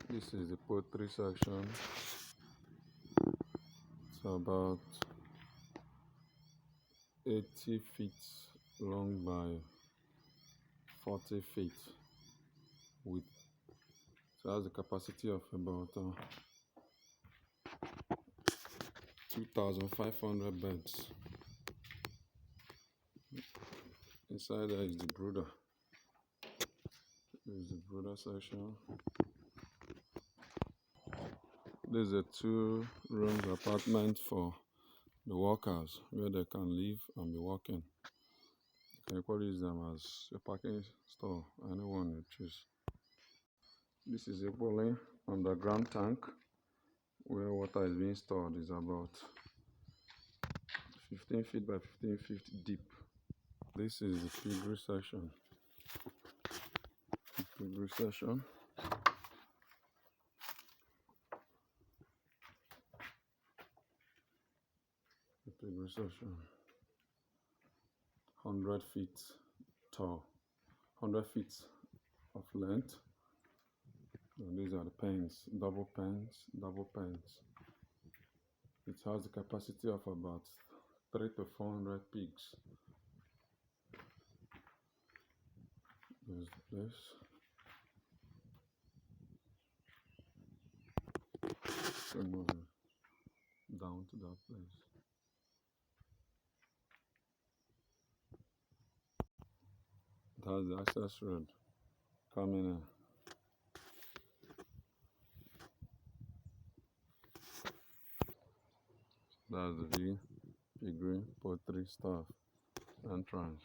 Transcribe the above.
This is the poultry section. It's about 80 feet long by 40 feet width. So it has a capacity of about 2,500 beds. Inside there is the brooder. This is the brooder section. This is a 2-room apartment for the workers where they can live and be working. You can equally use them as a parking store, anyone you choose. This is equally underground tank where water is being stored. Is about 15 feet by 15 feet deep. This is the piggery section. The piggery section. The piggery section. 100 feet tall, 100 feet of length. And these are the pens, double pens, double pens. It has the capacity of about 300 to 400 pigs. There's the place. So moving down to that place. It has the access road coming in. That's the view, piggery, poultry staff entrance.